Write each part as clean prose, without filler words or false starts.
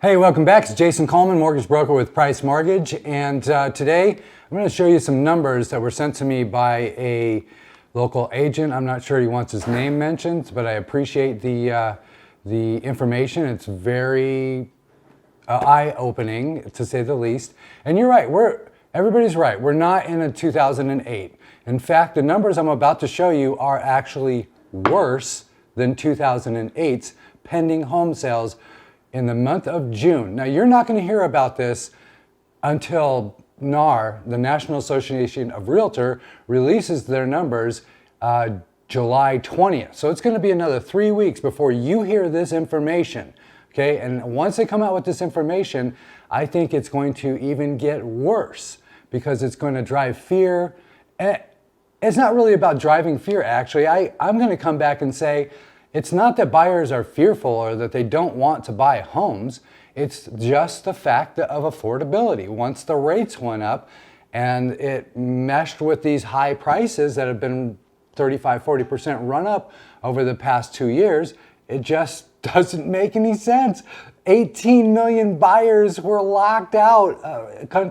Hey, welcome back. It's Jason Coleman, mortgage broker with Price Mortgage. And today I'm going to show you some numbers that were sent to me by a local agent. I'm not sure he wants his name mentioned, but I appreciate the information. It's very eye-opening, to say the least. And you're right. Everybody's right. We're not in a 2008. In fact, the numbers I'm about to show you are actually worse than 2008's pending home sales in the month of June. Now, you're not going to hear about this until NAR, the National Association of Realtor, releases their numbers July 20th. So it's going to be another 3 weeks before you hear this information. Okay, and once they come out with this information, I think it's going to even get worse because it's going to drive fear. And it's not really about driving fear, actually. I'm going to come back and say, it's not that buyers are fearful or that they don't want to buy homes. It's just the fact of affordability. Once the rates went up and it meshed with these high prices that have been 35, 40% run up over the past 2 years, it just doesn't make any sense. 18 million buyers were locked out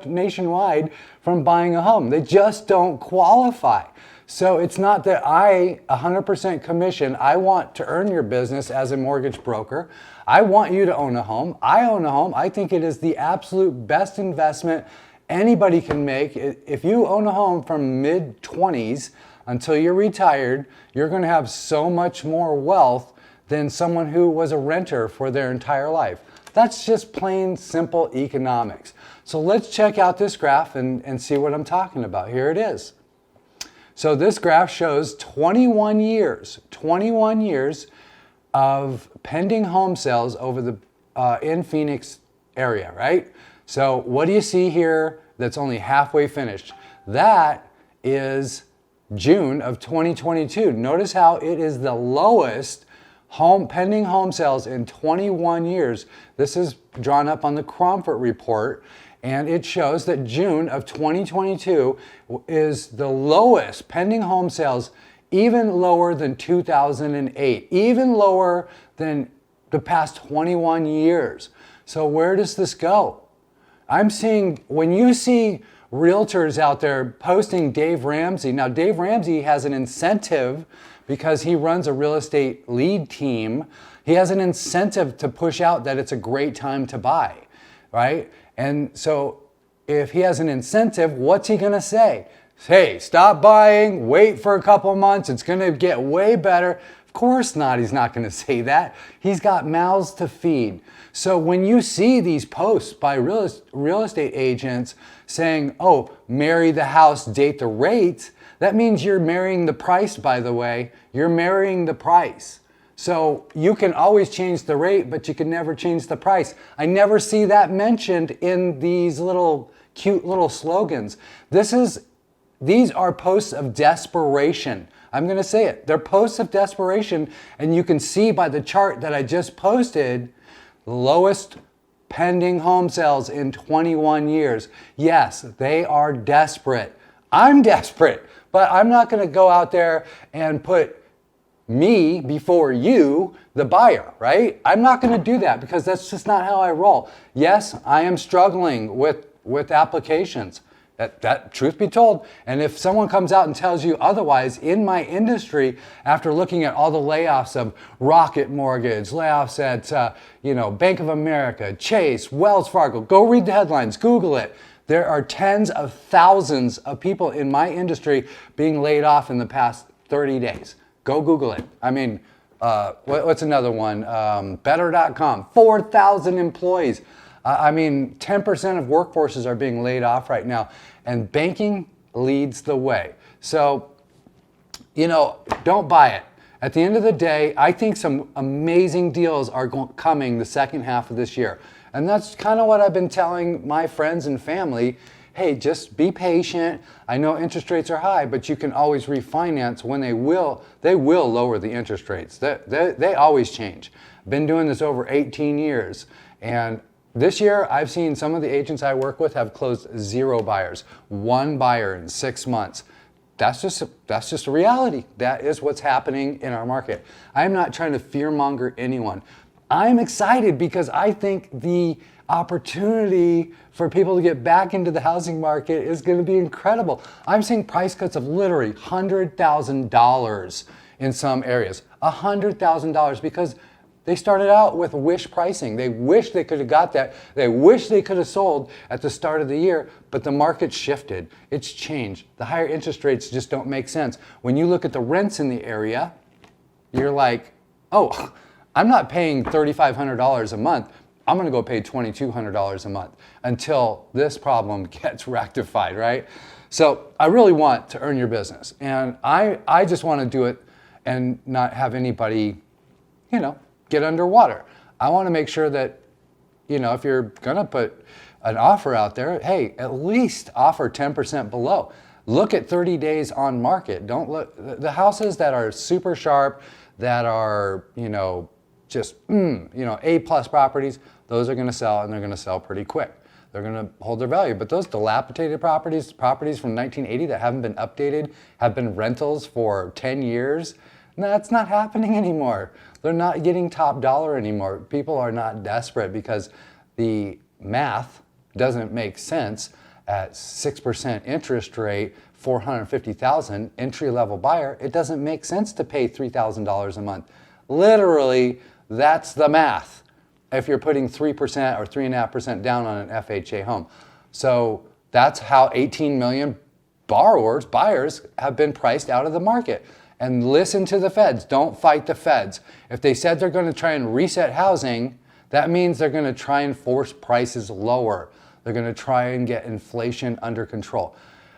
nationwide from buying a home. They just don't qualify. So it's not that I 100% commission. I want to earn your business as a mortgage broker. I want you to own a home. I own a home. I think it is the absolute best investment anybody can make. If you own a home from mid-20s until you're retired, you're going to have so much more wealth than someone who was a renter for their entire life. That's just plain simple economics. So let's check out this graph and see what I'm talking about. Here it is. So this graph shows 21 years of pending home sales over the in Phoenix area, right? So what do you see here that's only halfway finished? That is June of 2022. Notice how it is the lowest pending home sales in 21 years. This is drawn up on the Cromford report, and it shows that June of 2022 is the lowest pending home sales, even lower than 2008, even lower than the past 21 years. So where does this go? I'm seeing, when you see realtors out there posting Dave Ramsey, now Dave Ramsey has an incentive because he runs a real estate lead team. He has an incentive to push out that it's a great time to buy, right? And so if he has an incentive, what's he going to say? Hey, stop buying, wait for a couple months, it's going to get way better. Of course not, he's not going to say that. He's got mouths to feed. So when you see these posts by real estate agents saying, oh, marry the house, date the rate, that means you're marrying the price, by the way. You're marrying the price. So you can always change the rate, but you can never change the price. I never see that mentioned in these cute little slogans. These are posts of desperation. I'm going to say it. They're posts of desperation, and you can see by the chart that I just posted, the lowest pending home sales in 21 years. Yes, they are desperate. I'm desperate, but I'm not going to go out there and put me before you, the buyer, right? I'm not going to do that because that's just not how I roll. Yes, I am struggling with applications. That truth be told. And if someone comes out and tells you otherwise, in my industry, after looking at all the layoffs of Rocket Mortgage, layoffs at Bank of America, Chase, Wells Fargo, go read the headlines, Google it. There are tens of thousands of people in my industry being laid off in the past 30 days. Go Google it. I mean, what's another one? Better.com, 4,000 employees. 10% of workforces are being laid off right now, and banking leads the way. So, don't buy it. At the end of the day, I think some amazing deals are coming the second half of this year. And that's kind of what I've been telling my friends and family. Hey, just be patient. I know interest rates are high, but you can always refinance when they will lower the interest rates. They always change. Been doing this over 18 years. And this year, I've seen some of the agents I work with have closed 0 buyers, 1 buyer in 6 months. That's just a reality. That is what's happening in our market. I'm not trying to fearmonger anyone. I'm excited because I think the opportunity for people to get back into the housing market is going to be incredible. I'm seeing price cuts of literally $100,000 in some areas. $100,000 because they started out with wish pricing. They wish they could have got that. They wish they could have sold at the start of the year, but the market shifted. It's changed. The higher interest rates just don't make sense. When you look at the rents in the area, you're like, oh, I'm not paying $3,500 a month. I'm going to go pay $2,200 a month until this problem gets rectified, right? So I really want to earn your business. And I just want to do it and not have anybody, get underwater. I want to make sure that, if you're going to put an offer out there, hey, at least offer 10% below. Look at 30 days on market. Don't look, the houses that are super sharp, that are, just, A+ properties, those are going to sell, and they're going to sell pretty quick. They're going to hold their value. But those dilapidated properties from 1980 that haven't been updated, have been rentals for 10 years, that's not happening anymore. They're not getting top dollar anymore. People are not desperate because the math doesn't make sense at 6% interest rate, $450,000 entry-level buyer. It doesn't make sense to pay $3,000 a month. Literally, that's the math if you're putting 3% or 3.5% down on an FHA home. So that's how 18 million buyers have been priced out of the market. And listen to the feds. Don't fight the feds. If they said they're going to try and reset housing, that means they're going to try and force prices lower. They're going to try and get inflation under control.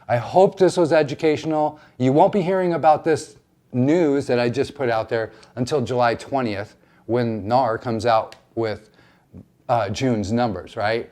I hope this was educational. You won't be hearing about this news that I just put out there until July 20th when NAR comes out with June's numbers, right?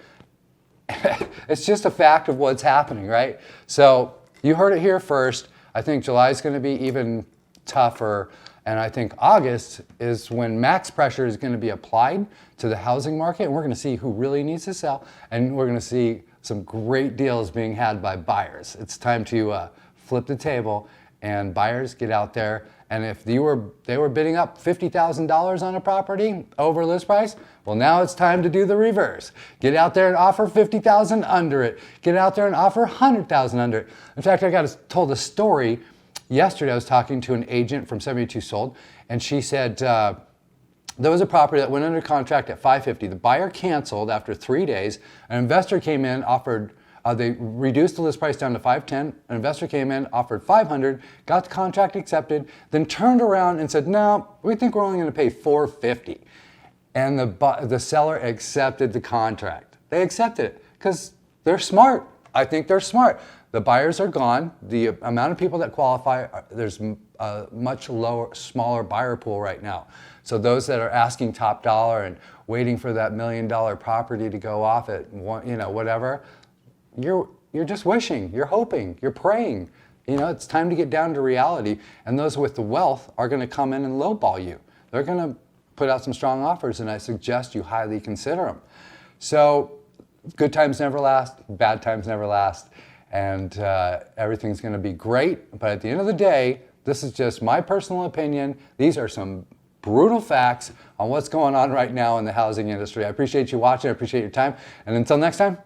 It's just a fact of what's happening, right? So you heard it here first. I think July is going to be even tougher, and I think August is when max pressure is going to be applied to the housing market, and we're going to see who really needs to sell, and we're going to see some great deals being had by buyers. It's time to flip the table, and buyers get out there, and if they were bidding up $50,000 on a property over list price, well, now it's time to do the reverse. Get out there and offer $50,000 under it. Get out there and offer $100,000 under it. In fact, I told a story yesterday. I was talking to an agent from 72 Sold, and she said there was a property that went under contract at $550,000. The buyer canceled after 3 days. An investor came in, offered. They reduced the list price down to $510,000. An investor came in, offered $500,000, got the contract accepted, then turned around and said, "No, we think we're only going to pay $450,000." And the seller accepted the contract. They accepted it because they're smart. I think they're smart. The buyers are gone. The amount of people that qualify, there's a much smaller buyer pool right now. So those that are asking top dollar and waiting for that $1 million property to go off at whatever, you're just wishing, you're hoping, you're praying. It's time to get down to reality. And those with the wealth are going to come in and lowball you. They're going to put out some strong offers, and I suggest you highly consider them. So good times never last, bad times never last, and everything's going to be great. But at the end of the day, this is just my personal opinion. These are some brutal facts on what's going on right now in the housing industry. I appreciate you watching. I appreciate your time. And until next time,